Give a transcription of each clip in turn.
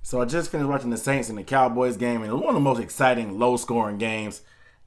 So I just finished watching the Saints and the Cowboys game, and it was one of the most exciting, low-scoring games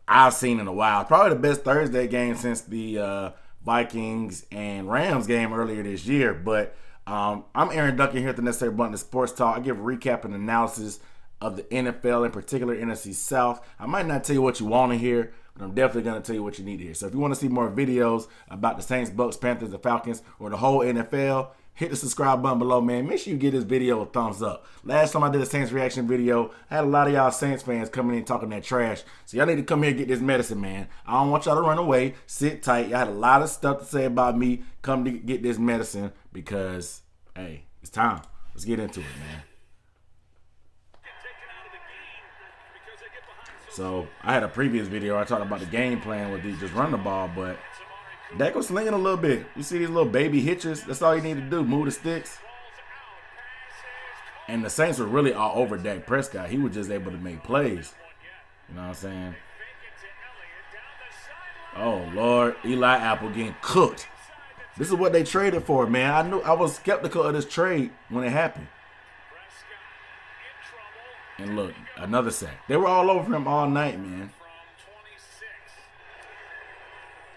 I've seen in a while. Probably the best Thursday game since the Vikings and Rams game earlier this year. But I'm Aaron Duncan here at the Necessary Bluntness Sports Talk. I give a recap and analysis of the NFL, in particular NFC South. I might not tell you what you want to hear, but I'm definitely going to tell you what you need to hear. So if you want to see more videos about the Saints, Bucks, Panthers, the Falcons, or the whole NFL, hit the subscribe button below, man. Make sure you give this video a thumbs up. Last time I did a Saints reaction video, I had a lot of y'all Saints fans coming in talking that trash. So y'all need to come here and get this medicine, man. I don't want y'all to run away. Sit tight. Y'all had a lot of stuff to say about me. Come to get this medicine because, hey, it's time. Let's get into it, man. So I had a previous video I talked about the game plan with these just run the ball, but Dak was slinging a little bit. You see these little baby hitches? That's all you need to do. Move the sticks. And the Saints were really all over Dak Prescott. He was just able to make plays. You know what I'm saying? Oh, Lord. Eli Apple getting cooked. This is what they traded for, man. I was skeptical of this trade when it happened. And look, another sack. They were all over him all night, man.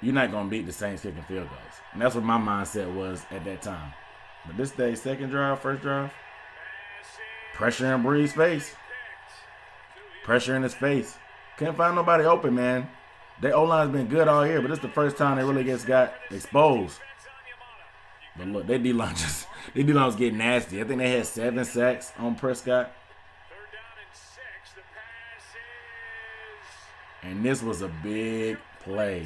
You're not going to beat the Saints kicking field goals. And that's what my mindset was at that time. But this day, second drive, first drive, pressure in Brees' face. Pressure in his face. Couldn't find nobody open, man. Their O-line's been good all year, but this is the first time they really got exposed. But look, their D-line was getting nasty. I think they had 7 sacks on Prescott. And this was a big play.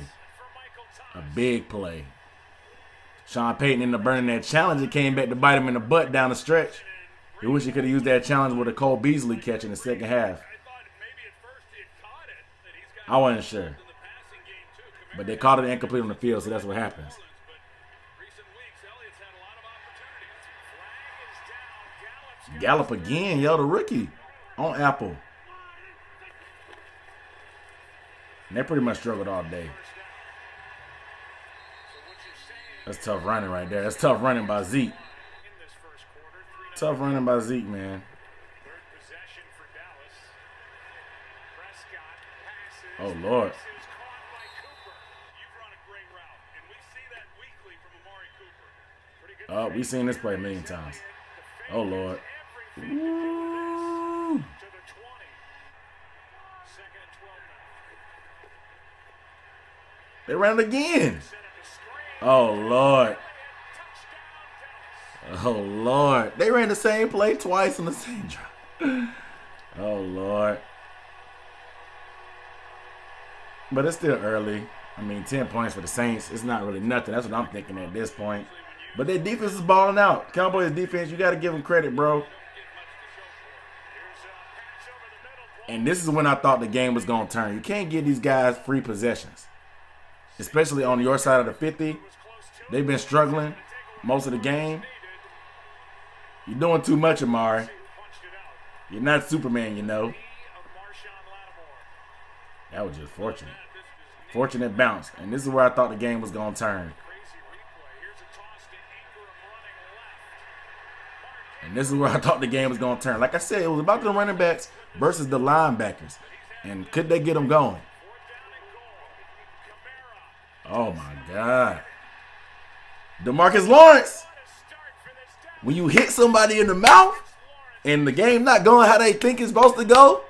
A big play. Sean Payton ended up burning that challenge. It came back to bite him in the butt down the stretch. He wish he could have used that challenge with a Cole Beasley catch in the second half. I wasn't sure. But they called it incomplete on the field, so that's what happens. Gallup again, yo, the rookie on Apple. And they pretty much struggled all day. That's tough running right there. That's tough running by Zeke. Tough running by Zeke, man. Oh, Lord. Oh, we've seen this play a million times. Oh, Lord. Woo. They ran it again. Oh, Lord. Oh, Lord. They ran the same play twice on the same drive. Oh, Lord. But it's still early. I mean, 10 points for the Saints. It's not really nothing. That's what I'm thinking at this point. But their defense is balling out. Cowboys defense, you got to give them credit, bro. And this is when I thought the game was going to turn. You can't give these guys free possessions. Especially on your side of the 50. They've been struggling most of the game. You're doing too much, Amari. You're not Superman, you know. That was just fortunate. Fortunate bounce. And this is where I thought the game was going to turn. And this is where I thought the game was going to turn. Like I said, it was about the running backs versus the linebackers. And could they get them going? Oh, my God. Demarcus Lawrence. When you hit somebody in the mouth and the game not going how they think it's supposed to go,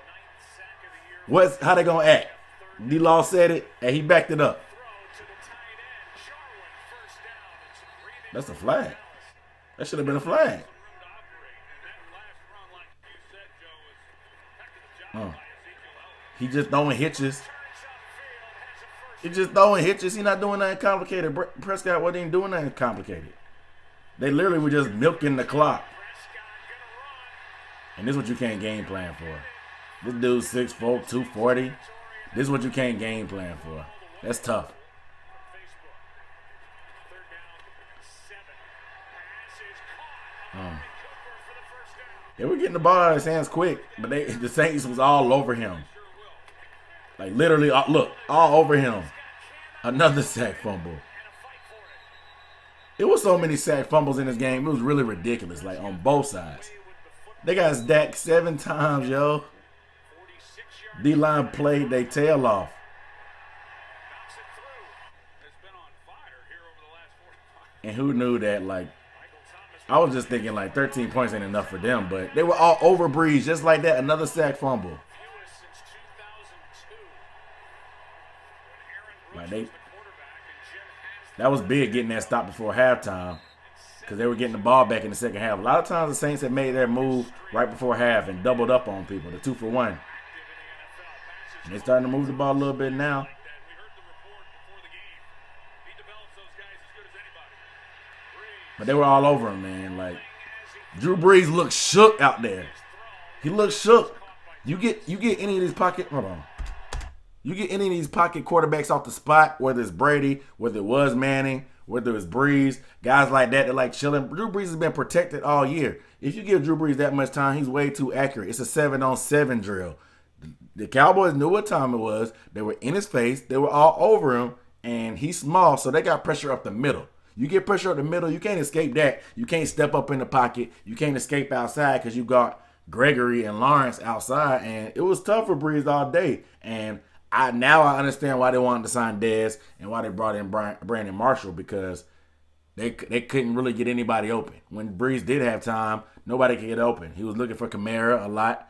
how they going to act? D-Law said it, and he backed it up. That's a flag. That should have been a flag. He just throwing hitches. He just throwing hitches. He not doing nothing complicated. Prescott wasn't even doing nothing complicated. They literally were just milking the clock. And this is what you can't game plan for. This dude's 6'4", 240. This is what you can't game plan for. That's tough. They were getting the ball out of his hands quick, but the Saints was all over him. Like literally, look, all over him. Another sack fumble. It was so many sack fumbles in this game. It was really ridiculous, like on both sides. They got Dak 7 times, yo. D-line played their tail off. And who knew that, like, I was just thinking, like, 13 points ain't enough for them, but they were all over Brees, just like that. Another sack fumble. Like, that was big getting that stop before halftime because they were getting the ball back in the second half. A lot of times the Saints have made their move right before half and doubled up on people, the 2-for-1. And they're starting to move the ball a little bit now. But they were all over him, man. Like, Drew Brees looked shook out there. He looked shook. You get any of these pocket, hold on. You get any of these pocket quarterbacks off the spot, whether it's Brady, whether it was Manning, whether it's Brees, guys like that like chilling. Drew Brees has been protected all year. If you give Drew Brees that much time, he's way too accurate. It's a 7-on-7 drill. The Cowboys knew what time it was. They were in his face. They were all over him, and he's small, so they got pressure up the middle. You get pressure up the middle, you can't escape that. You can't step up in the pocket. You can't escape outside because you got Gregory and Lawrence outside, and it was tough for Brees all day. And now I understand why they wanted to sign Dez and why they brought in Brandon Marshall, because they couldn't really get anybody open. When Brees did have time, nobody could get open. He was looking for Kamara a lot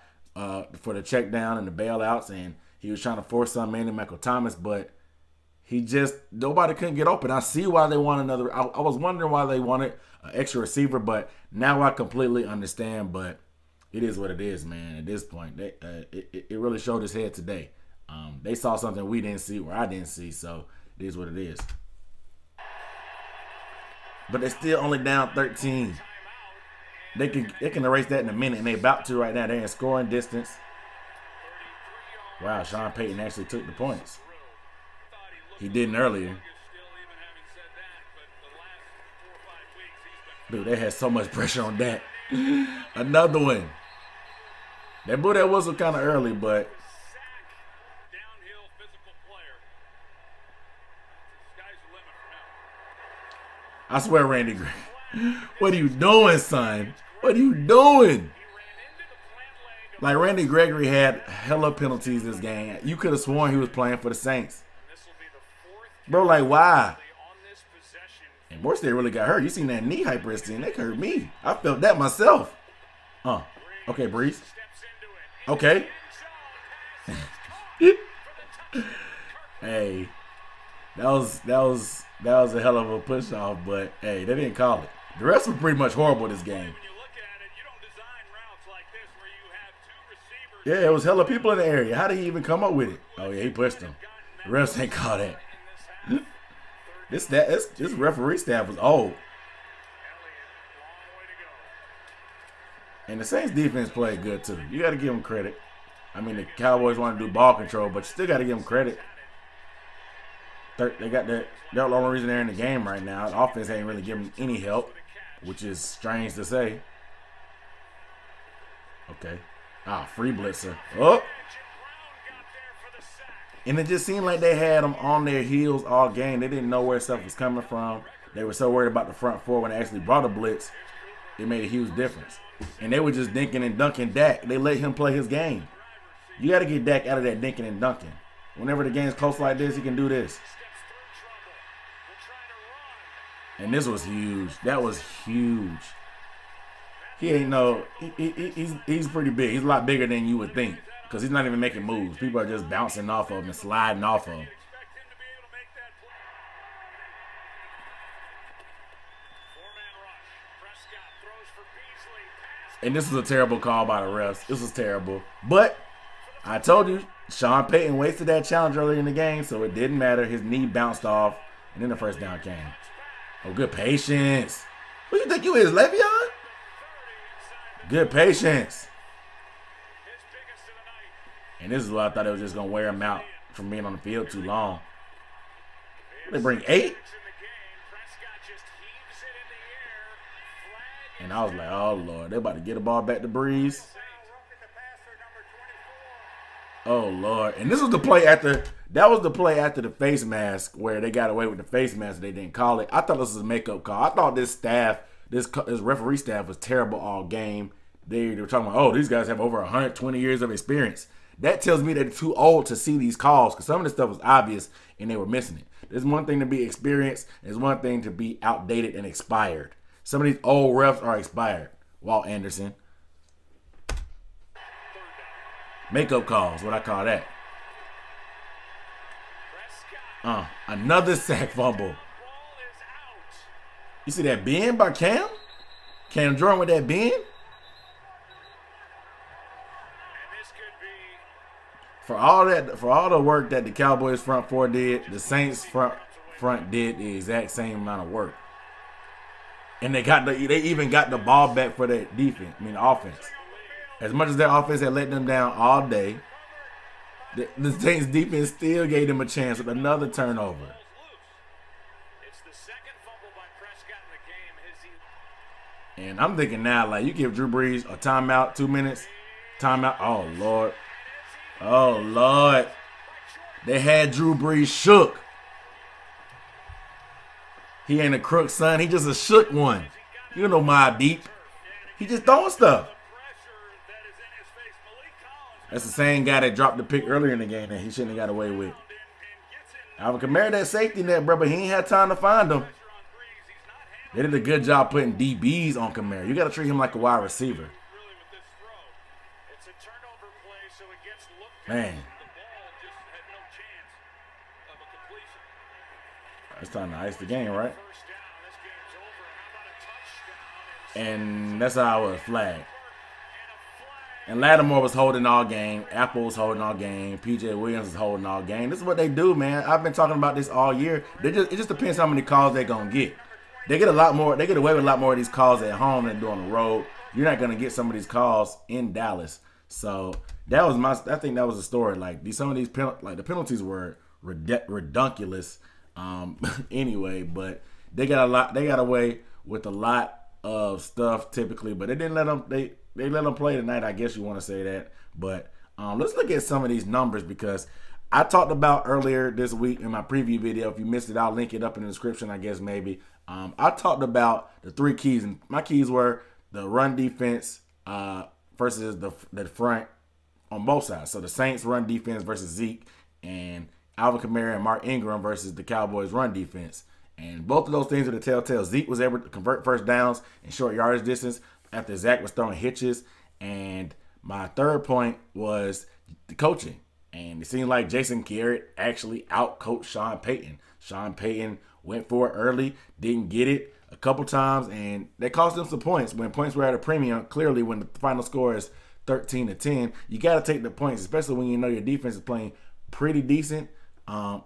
for the check down and the bailouts, and he was trying to force something into Michael Thomas, but nobody couldn't get open. I see why they want another. I was wondering why they wanted an extra receiver, but now I completely understand. But it is what it is, man. At this point, it really showed its head today. They saw something we didn't see, or I didn't see, so it is what it is. But they're still only down 13. They can erase that in a minute, and they're about to right now. They're in scoring distance. Wow, Sean Payton actually took the points. He didn't earlier. Dude, they had so much pressure on that. Another one. They blew that whistle kind of early, but I swear, Randy Gray, what are you doing, son? What are you doing? Like, Randy Gregory had hella penalties this game. You could have sworn he was playing for the Saints. Bro, like, why? And Morstead really got hurt. You seen that knee hyperextension? That hurt me. I felt that myself. Okay, Brees. Okay. Hey, that was a hell of a push off, but hey, they didn't call it. The rest was pretty much horrible this game. Yeah, it was hella people in the area. How did he even come up with it? Oh yeah, he pushed him. The refs ain't call that. This referee staff was old. And the Saints defense played good too. You got to give them credit. I mean, the Cowboys want to do ball control, but you still got to give them credit. They got that. They're the only reason they're in the game right now. The offense ain't really giving any help, which is strange to say. Okay. Free blitzer. Oh. And it just seemed like they had them on their heels all game. They didn't know where stuff was coming from. They were so worried about the front four when they actually brought a blitz. It made a huge difference. And they were just dinking and dunking Dak. They let him play his game. You got to get Dak out of that dinking and dunking. Whenever the game's close like this, he can do this. And this was huge. That was huge. He ain't no. He's pretty big. He's a lot bigger than you would think, because he's not even making moves. People are just bouncing off of him and sliding off of him. And this was a terrible call by the refs. This was terrible. But I told you, Sean Payton wasted that challenge earlier in the game, so it didn't matter. His knee bounced off, and then the first down came. Oh, good patience. Who you think you is, Le'Veon? Good patience. And this is what I thought it was just going to wear him out from being on the field too long. They bring 8? And I was like, oh, Lord. They're about to get the ball back to Brees. Oh, Lord. And this was the play after – that was the play after the face mask where they got away with the face mask. They didn't call it. I thought this was a makeup call. I thought this staff, this referee staff was terrible all game. they were talking about, oh, these guys have over 120 years of experience. That tells me they're too old to see these calls because some of this stuff was obvious and they were missing it. There's one thing to be experienced. There's one thing to be outdated and expired. Some of these old refs are expired. Walt Anderson. Makeup calls, what I call that. Another sack fumble. You see that bend by Cam? Cam Jordan with that bend? For all the work that the Cowboys front four did, the Saints front did the exact same amount of work. And they even got the ball back for their defense, offense. As much as their offense had let them down all day, the Saints defense still gave them a chance with another turnover. It's the second fumble by Prescott in the game. And I'm thinking now, like, you give Drew Brees a timeout, 2 minutes, timeout. Oh, Lord. Oh, Lord. They had Drew Brees shook. He ain't a crook, son. He just a shook one. You know Mobb Deep. He just throwing stuff. That's the same guy that dropped the pick earlier in the game that he shouldn't have got away with. Alvin Kamara, that safety net, bro, but he ain't had time to find him. They did a good job putting DBs on Kamara. You got to treat him like a wide receiver. Man. It's time to ice the game, right? And that's how I was flagged. And Lattimore was holding all game. Apple was holding all game. P.J. Williams is holding all game. This is what they do, man. I've been talking about this all year. It just depends how many calls they're going to get. They get a lot more. They get away with a lot more of these calls at home than do on the road. You're not going to get some of these calls in Dallas. So that was I think that was the story. Like some of these the penalties were redunculous. Anyway, but they got away with a lot of stuff typically, but they didn't let them. They let them play tonight, I guess you want to say that. But let's look at some of these numbers because I talked about earlier this week in my preview video. If you missed it, I'll link it up in the description, I guess maybe. I talked about the 3 keys, and my keys were the run defense versus the front on both sides. So the Saints run defense versus Zeke, and Alvin Kamara and Mark Ingram versus the Cowboys run defense. And both of those things are the telltale. Zeke was able to convert first downs in short yardage distance after Zach was throwing hitches. And my third point was the coaching. And it seemed like Jason Garrett actually out-coached Sean Payton. Sean Payton went for it early, didn't get it a couple times, and they cost them some points. When points were at a premium, clearly when the final score is 13-10, you got to take the points, especially when you know your defense is playing pretty decent.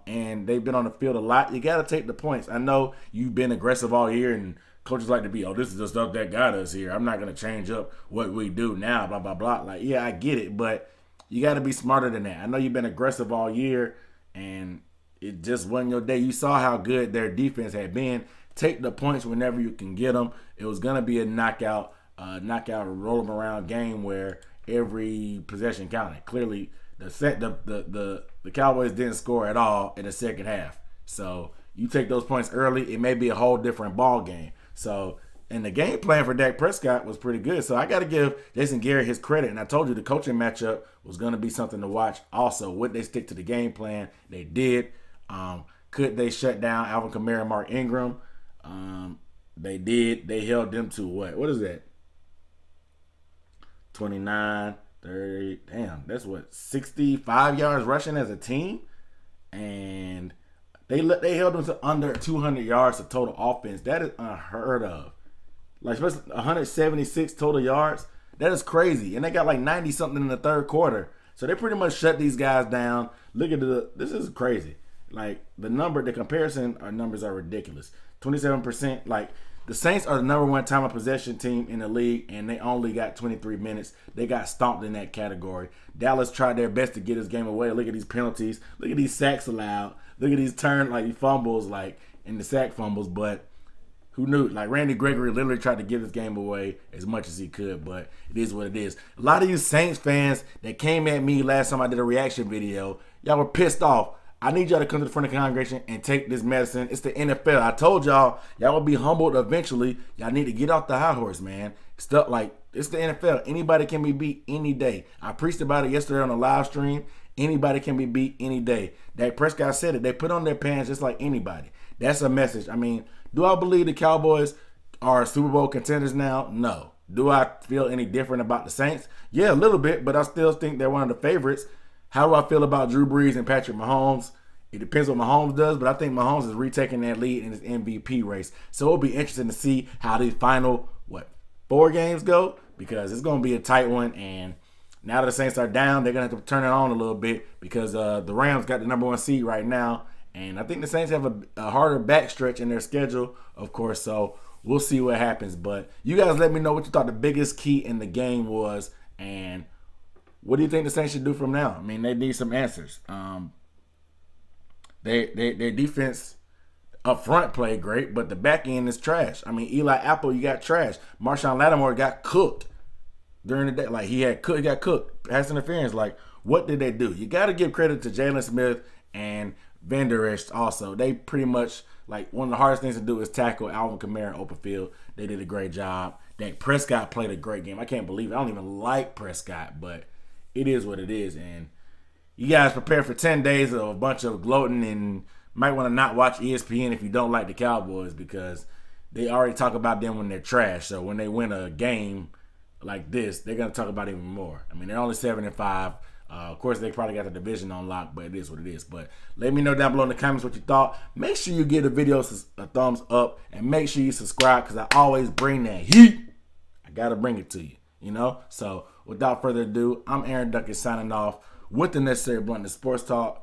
And they've been on the field a lot. You got to take the points. I know you've been aggressive all year, and coaches like to be, oh, this is the stuff that got us here. I'm not going to change up what we do now, blah, blah, blah. Like, yeah, I get it, but you got to be smarter than that. I know you've been aggressive all year, and it just wasn't your day. You saw how good their defense had been. Take the points whenever you can get them. It was going to be a knockout, roll them around game where every possession counted. Clearly, the Cowboys didn't score at all in the second half. So you take those points early, it may be a whole different ball game. So, and the game plan for Dak Prescott was pretty good. So I got to give Jason Garrett his credit. And I told you the coaching matchup was going to be something to watch. Also, would they stick to the game plan? They did. Could they shut down Alvin Kamara and Mark Ingram? They did. They held them to what? What is that? 29. 30, damn, that's what, 65 yards rushing as a team, and they held them to under 200 yards of total offense. That is unheard of. Like, especially 176 total yards. That is crazy, and they got like 90 something in the third quarter. So they pretty much shut these guys down. Look at this is crazy. Like the comparison numbers are ridiculous. 27%, like. The Saints are the #1 time of possession team in the league, and they only got 23 minutes. They got stomped in that category. Dallas tried their best to get this game away. Look at these penalties. Look at these sacks allowed. Look at these fumbles, in the sack fumbles. But who knew? Like, Randy Gregory literally tried to give this game away as much as he could, but it is what it is. A lot of you Saints fans that came at me last time I did a reaction video, y'all were pissed off. I need y'all to come to the front of the congregation and take this medicine. It's the NFL. I told y'all will be humbled eventually. Y'all need to get off the high horse, man. Stuff like It's the NFL. Anybody can be beat any day. I preached about it yesterday on the live stream. Anybody can be beat any day. Dak Prescott said it. They put on their pants just like anybody. That's a message. I mean, do I believe the Cowboys are Super Bowl contenders now? No. Do I feel any different about the Saints? Yeah, a little bit, but I still think they're one of the favorites. How do I feel about Drew Brees and Patrick Mahomes? It depends what Mahomes does, but I think Mahomes is retaking that lead in his MVP race. So it'll be interesting to see how these final, 4 games go, because it's going to be a tight one. And now that the Saints are down, they're going to have to turn it on a little bit, because the Rams got the #1 seed right now. And I think the Saints have a harder backstretch in their schedule, of course. So we'll see what happens. But you guys let me know what you thought the biggest key in the game was, and what do you think the Saints should do from now? I mean, they need some answers. Their defense up front played great, but the back end is trash. I mean, Eli Apple, you got trash. Marshawn Lattimore got cooked during the day. Like, he got cooked. Pass interference. Like, what did they do? You got to give credit to Jaylen Smith and vander also. They pretty much, like, one of the hardest things to do is tackle Alvin, Kamara in open field. They did a great job. Dak Prescott played a great game. I can't believe it. I don't even like Prescott, but it is what it is. And you guys prepare for 10 days of a bunch of gloating, and might want to not watch ESPN if you don't like the Cowboys, because they already talk about them when they're trash. So when they win a game like this, they're going to talk about it even more. I mean, they're only 7-5. Of course, they probably got the division on lock, but it is what it is. But let me know down below in the comments what you thought. Make sure you give the video a thumbs up, and make sure you subscribe, because I always bring that heat. I got to bring it to you, you know? So without further ado, I'm Aaron Duckett signing off with the Necessary Bluntness Sports Talk.